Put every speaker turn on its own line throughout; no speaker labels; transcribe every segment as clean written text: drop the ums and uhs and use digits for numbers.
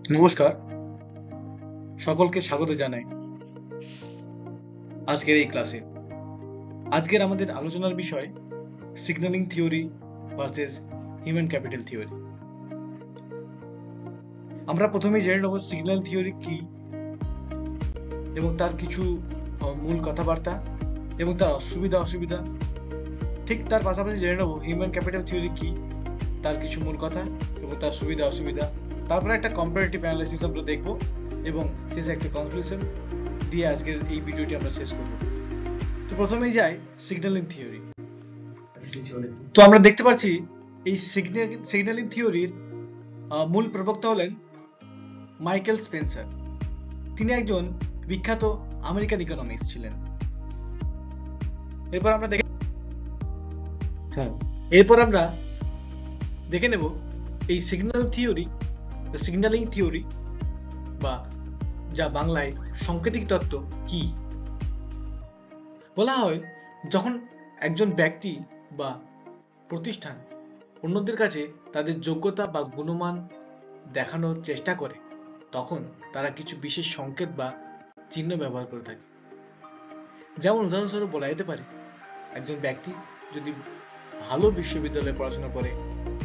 নমস্কার, সকলকে স্বাগত জানাই আজকের এই ক্লাসে। আজকের আমাদের আলোচনার বিষয় signalling theory versus human capital theory. আমরা প্রথমেই জেনে নেব সিগন্যাল থিওরি কি এবং তার কিছু মূল কথাবার্তা এবং তার সুবিধা। ঠিক তার পাশাপাশি জেনে নেব হিউম্যান ক্যাপিটাল থিওরি কি, তার কিছু মূল কথা এবং তার সুবিধা অসুবিধা। তারপরে একটা কম্পারেটিভ অ্যানালাইসিস আমরা দেখব এবং শেষে একটা কনক্লুশন দিয়ে আজকের এই ভিডিওটি আমরা শেষ করব। তো প্রথমেই যাই সিগন্যালিং থিওরি। তো আমরা দেখতে পাচ্ছি এই সিগন্যালিং থিওরির মূল প্রবক্তা হলেন মাইকেল স্পেন্সার। তিনি একজন বিখ্যাত আমেরিকান ইকোনমিস্ট ছিলেন। এরপর আমরা দেখে নেব এই সিগন্যালিং থিওরি বা যা বাংলায় সাংকেতিক তত্ত্ব কি। বলা হয়, যখন একজন ব্যক্তি বা প্রতিষ্ঠান অন্যদের কাছে তাদের যোগ্যতা বা গুণমান দেখানোর চেষ্টা করে, তখন তারা কিছু বিশেষ সংকেত বা চিহ্ন ব্যবহার করে থাকে। যেমন উদাহরণস্বরূপ বলা যেতে পারে, একজন ব্যক্তি যদি ভালো বিশ্ববিদ্যালয়ে পড়াশোনা করে,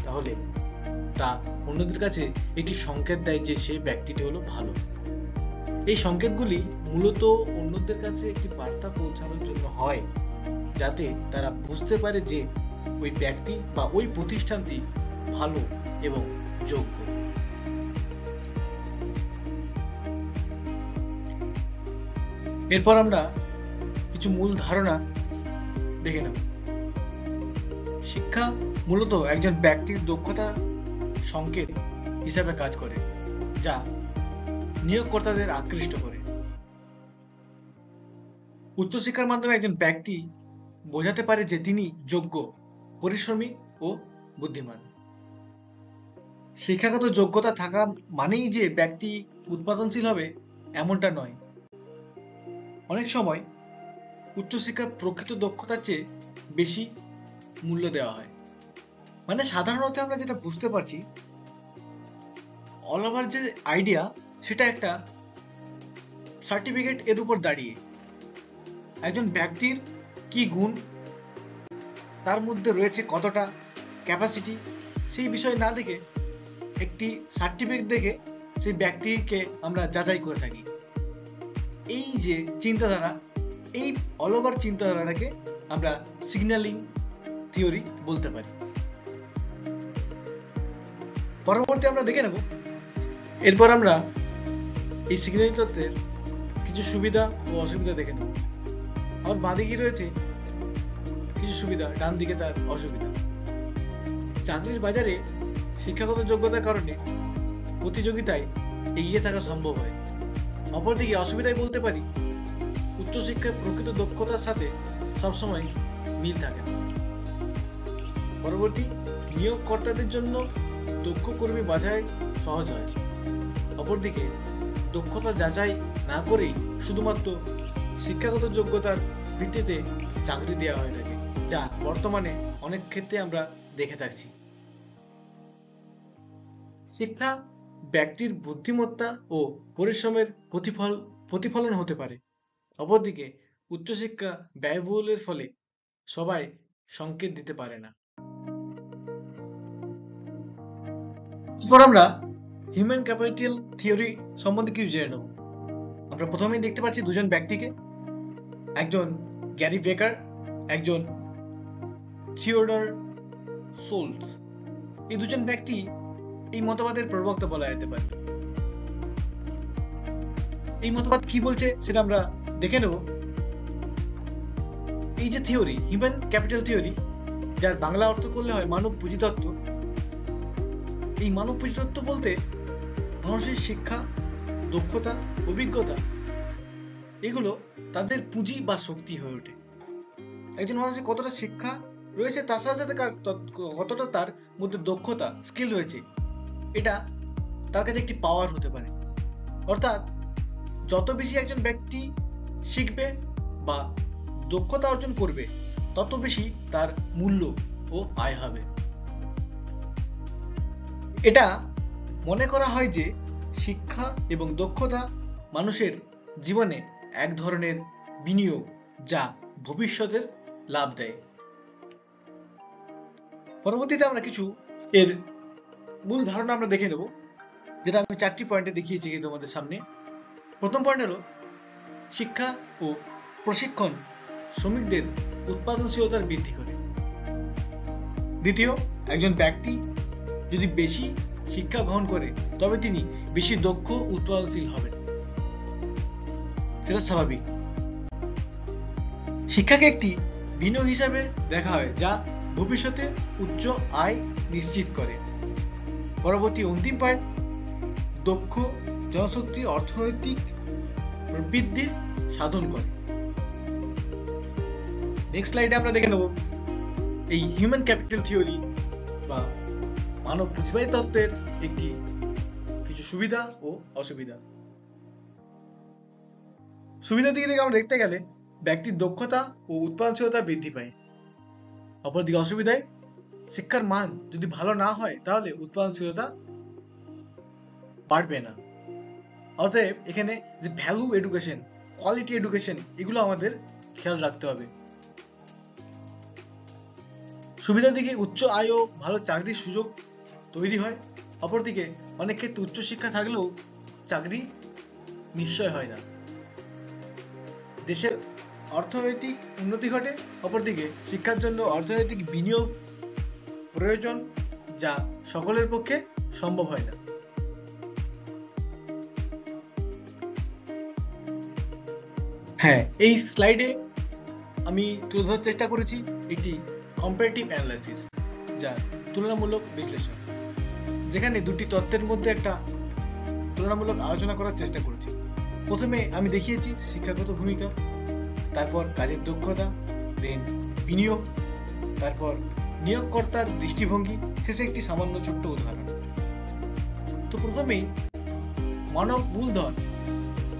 তাহলে তা অন্যদের কাছে একটি সংকেত দেয় যে সেই ব্যক্তিটি হলো ভালো। এই সংকেতগুলি মূলত অন্যদের কাছে একটি বার্তা পৌঁছানোর জন্য হয়, যাতে তারা বুঝতে পারে যে ওই ব্যক্তি বা ওই প্রতিষ্ঠানটি ভালো এবং যোগ্য। এরপর আমরা কিছু মূল ধারণা দেখে নেব। শিক্ষা মূলত একজন ব্যক্তির দক্ষতা সংকেত হিসাবে কাজ করে, যা নিয়োগকর্তাদের আকৃষ্ট করে। উচ্চশিক্ষার মাধ্যমে একজন ব্যক্তি বোঝাতে পারে যে তিনি যোগ্য, পরিশ্রমী ও বুদ্ধিমান। শিক্ষাগত যোগ্যতা থাকা মানেই যে ব্যক্তি উৎপাদনশীল হবে এমনটা নয়। অনেক সময় উচ্চশিক্ষার প্রকৃত দক্ষতার চেয়ে বেশি মূল্য দেওয়া হয়। মানে সাধারণত আমরা যেটা বুঝতে পারছি, অল ওভার যে আইডিয়া, সেটা একটা সার্টিফিকেট এর উপর দাঁড়িয়ে একজন ব্যক্তির কি গুণ, তার মধ্যে রয়েছে কতটা ক্যাপাসিটি, সেই বিষয় না দেখে একটি সার্টিফিকেট দেখে সেই ব্যক্তিকে আমরা যাচাই করে থাকি। এই যে চিন্তাধারা, এই অল ওভার চিন্তাধারাটাকে আমরা সিগন্যালিং থিওরি বলতে পারি। পরবর্তী আমরা দেখে নেব। এরপর আমরা এই সিগন্যালিং তত্ত্বের কিছু সুবিধা ও অসুবিধা দেখে নেব। আমার বাঁদিকে রয়েছে কিছু সুবিধা, ডান দিকে তার অসুবিধা। চাকরির বাজারে শিক্ষাগত যোগ্যতার কারণে প্রতিযোগিতায় এগিয়ে থাকা সম্ভব হয়। অপরদিকে অসুবিধায় বলতে পারি, উচ্চশিক্ষার প্রকৃত দক্ষতার সাথে সবসময় মিল থাকে না। পরবর্তী, নিয়োগকর্তাদের জন্য দক্ষ কর্মী বাছাই সহজ হয়। অপরদিকে দক্ষতা যাচাই না করেই শুধুমাত্র শিক্ষাগত যোগ্যতার ভিত্তিতে চাকরি দেওয়া হয়ে থাকে, যা বর্তমানে অনেক ক্ষেত্রে আমরা দেখে থাকছি। শিক্ষা ব্যক্তির বুদ্ধিমত্তা ও পরিশ্রমের প্রতিফলন হতে পারে। অপরদিকে উচ্চশিক্ষা ব্যয়বহুলের ফলে সবাই সংকেত দিতে পারে না। এরপর আমরা হিউম্যান ক্যাপিটাল থিওরি সম্বন্ধে কিছু জেনে নেব। আমরা প্রথমেই দেখতে পাচ্ছি দুজন ব্যক্তিকে, একজন গ্যারি বেকার, একজন থিওডর সোলস। এই দুজন ব্যক্তি এই মতবাদের প্রবক্তা বলা যেতে পারে। এই মতবাদ কি বলছে সেটা আমরা দেখে নেব। এই যে থিওরি, হিউম্যান ক্যাপিটাল থিওরি, যার বাংলা অর্থ করলে হয় মানব পুঁজিতত্ত্ব। এই মানব পুঁজিতত্ত্ব বলতে মানুষের শিক্ষা, দক্ষতা, অভিজ্ঞতা, এগুলো তাদের পুঁজি বা শক্তি হয়ে ওঠে। একজন মানুষের কতটা শিক্ষা রয়েছে, তার সাথে সাথে কতটা তার মধ্যে দক্ষতা, স্কিল রয়েছে, এটা তার কাছে একটি পাওয়ার হতে পারে। অর্থাৎ যত বেশি একজন ব্যক্তি শিখবে বা দক্ষতা অর্জন করবে, তত বেশি তার মূল্য ও আয় হবে। এটা মনে করা হয় যে শিক্ষা এবং দক্ষতা মানুষের জীবনে এক ধরনের বিনিয়োগ, যা ভবিষ্যতের লাভ দেয়। পরবর্তীতে আমরা কিছু এর মূল ধারণা আমরা দেখে নেব, যেটা আমি 4টি পয়েন্টে দেখিয়েছি তোমাদের সামনে। প্রথম পয়েন্ট হলো শিক্ষা ও প্রশিক্ষণ শ্রমিকদের উৎপাদনশীলতার বৃদ্ধি করে। দ্বিতীয়, একজন ব্যক্তি যদি বেশি শিক্ষা গ্রহণ করে তবে তিনি বেশি দক্ষ উৎপাদনশীল হবেন, সেটা স্বাভাবিক। শিক্ষাকে একটি বিনিয়োগ হিসাবে দেখা হয়, যা ভবিষ্যতে উচ্চ আয় নিশ্চিত করে। পরবর্তী অন্তিম পয়েন্ট, দক্ষ জনশক্তি অর্থনৈতিক বৃদ্ধির সাধন করে। নেক্সট স্লাইডে আমরা দেখে নেব এই হিউম্যান ক্যাপিটাল থিওরি বা মানব পুঁজিবাদী তত্ত্বের কিছু সুবিধা ও অসুবিধা। সুবিধার দিকে থেকে আমরা দেখতে গেলে ব্যক্তির দক্ষতা ও উৎপাদনশীলতা বৃদ্ধি পায়। অপরদিকে অসুবিধায় শিক্ষার মান যদি ভালো না হয় তাহলে উৎপাদনশীলতা বাড়বে না। অতএব এখানে যে ভ্যালু এডুকেশন, কোয়ালিটি এডুকেশন, এগুলো আমাদের খেয়াল রাখতে হবে। সুবিধার দিকে উচ্চ আয় ও ভালো চাকরির সুযোগ তৈরি হয়। অপরদিকে অনেক ক্ষেত্রে উচ্চ শিক্ষা থাকলেও চাকরি নিশ্চয় হয় না। দেশের অর্থনৈতিক উন্নতি ঘটে। অপরদিকে শিক্ষার জন্য অর্থনৈতিক বিনিয়োগ প্রয়োজন, যা সকলের পক্ষে সম্ভব হয় না। হ্যাঁ, এই স্লাইডে আমি তুলে ধরার চেষ্টা করেছি একটি কম্পারেটিভ অ্যানালাইসিস, যা তুলনামূলক বিশ্লেষণ, যেখানে দুটি তত্ত্বের মধ্যে একটা তুলনামূলক আলোচনা করার চেষ্টা করেছি। প্রথমে আমি দেখিয়েছি শিক্ষাগত ভূমিকা, তারপর কাজের দক্ষতা, দেন বিনিয়োগ, তারপর নিয়োগকর্তার দৃষ্টিভঙ্গি, শেষে একটি সামান্য ছোট্ট উদাহরণ। তো প্রথমেই মানব মূলধন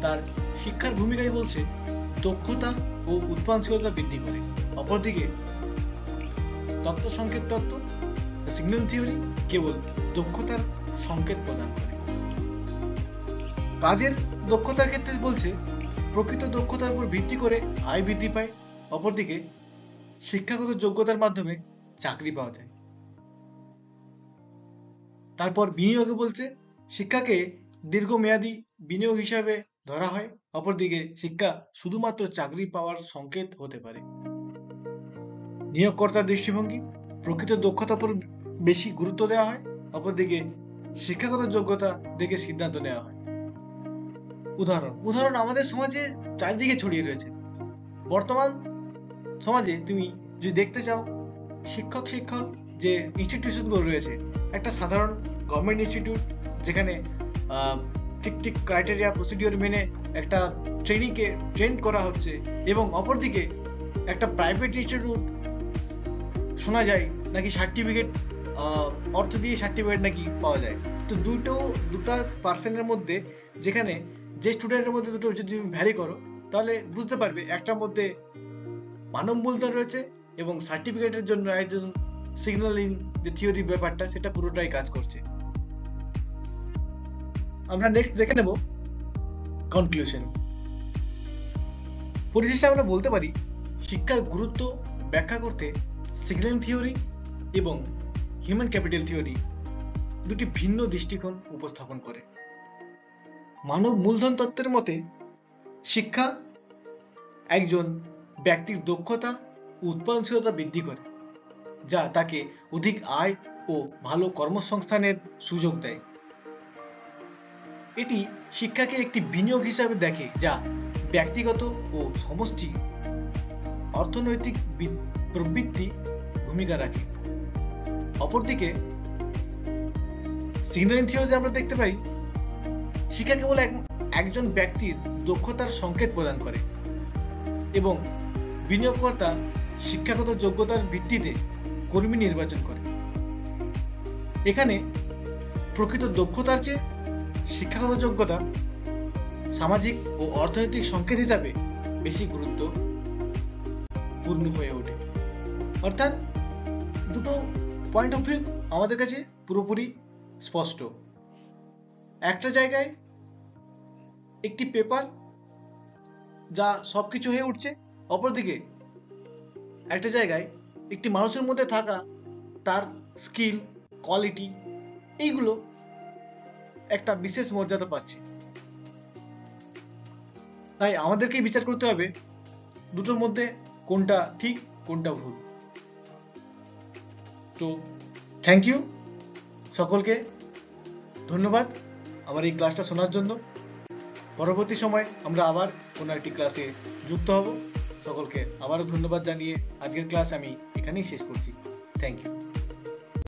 তার শিক্ষার ভূমিকায় বলছে দক্ষতা ও উৎপাদনশীলতা বৃদ্ধি করে। অপরদিকে তত্ত্ব সংকেত তত্ত্ব, সিগন্যাল থিওরি কেবল দক্ষতার সংকেত প্রদান করে। কাজের দক্ষতার ক্ষেত্রে বলছে প্রকৃত দক্ষতার উপর ভিত্তি করে আয় বৃদ্ধি পায়। অপরদিকে শিক্ষাগত যোগ্যতার মাধ্যমে চাকরি পাওয়া যায়। তারপর বিনিয়োগে বলছে শিক্ষাকে দীর্ঘমেয়াদী বিনিয়োগ হিসাবে ধরা হয়। অপরদিকে শিক্ষা শুধুমাত্র চাকরি পাওয়ার সংকেত হতে পারে। নিয়োগকর্তার দৃষ্টিভঙ্গি, প্রকৃত দক্ষতার উপর বেশি গুরুত্ব দেওয়া হয়। অপরদিকে শিক্ষাগত যোগ্যতা দেখে সিদ্ধান্ত নেওয়া হয়। উদাহরণ আমাদের সমাজে চারিদিকে ছড়িয়ে রয়েছে। বর্তমান সমাজে তুমি যদি দেখতে চাও, শিক্ষক যে ইনস্টিটিউশনগুলো রয়েছে, একটা সাধারণ গভর্নমেন্ট ইনস্টিটিউট যেখানে ঠিক ক্রাইটেরিয়া প্রসিডিওর মেনে একটা ট্রেনিংকে ট্রেন করা হচ্ছে, এবং অপরদিকে একটা প্রাইভেট ইনস্টিটিউট শোনা যায় নাকি সার্টিফিকেট, অর্থ দিয়ে সার্টিফিকেট নাকি পাওয়া যায়। তো দুটা পার্সনের মধ্যে, যেখানে যে স্টুডেন্টের মধ্যে দুটো যদি তুমি ভ্যারি করো, তাহলে বুঝতে পারবে একটার মধ্যে মানব মূলধন রয়েছে এবং সার্টিফিকেটের জন্য একজন সিগন্যালিং যে থিওরি ব্যাপারটা, সেটা পুরোটাই কাজ করছে। আমরা নেক্সট দেখে নেব কনক্লুশন। পরিশেষে আমরা বলতে পারি শিক্ষার গুরুত্ব ব্যাখ্যা করতে সিগন্যালিং থিওরি এবং হিউম্যান ক্যাপিটাল থিওরি দুটি ভিন্ন দৃষ্টিকোণ উপস্থাপন করে। মানব মূলধন তত্ত্বের মতে শিক্ষা একজন ব্যক্তির দক্ষতা ও উৎপাদনশীলতা বৃদ্ধি করে, যা তাকে অধিক আয় ও ভালো কর্মসংস্থানের সুযোগ দেয়। এটি শিক্ষাকে একটি বিনিয়োগ হিসাবে দেখে, যা ব্যক্তিগত ও সমষ্টি অর্থনৈতিক প্রবৃদ্ধি ভূমিকা রাখে। অপরদিকে সিগন্যালিং থিওরিতে আমরা দেখতে পাই শিক্ষা কেবল একজন ব্যক্তির দক্ষতার সংকেত প্রদান করে এবং বিনিয়োগকর্তা শিক্ষাগত যোগ্যতার ভিত্তিতে কর্মী নির্বাচন করে। এখানে প্রকৃত দক্ষতার চেয়ে শিক্ষাগত যোগ্যতা সামাজিক ও অর্থনৈতিক সংকেত হিসাবে বেশি গুরুত্বপূর্ণ হয়ে ওঠে। অর্থাৎ দুটো পয়েন্ট অফ ভিউ আমাদের কাছে পুরোপুরি স্পষ্ট। একটা জায়গায় একটি পেপার যা সবকিছু হয়ে উঠছে, অপরদিকে একটা জায়গায় একটি মানুষের মধ্যে থাকা তার স্কিল, কোয়ালিটি, এইগুলো একটা বিশেষ মর্যাদা পাচ্ছে। তাই আমাদেরকেই বিচার করতে হবে দুটোর মধ্যে কোনটা ঠিক কোনটা ভুল। তো থ্যাংক ইউ, সকলকে ধন্যবাদ আমার এই ক্লাসটা শোনার জন্য। পরবর্তী সময় আমরা আবার কোনো একটি ক্লাসে যুক্ত হব। সকলকে আবারও ধন্যবাদ জানিয়ে আজকের ক্লাস আমি এখানেই শেষ করছি। Thank you.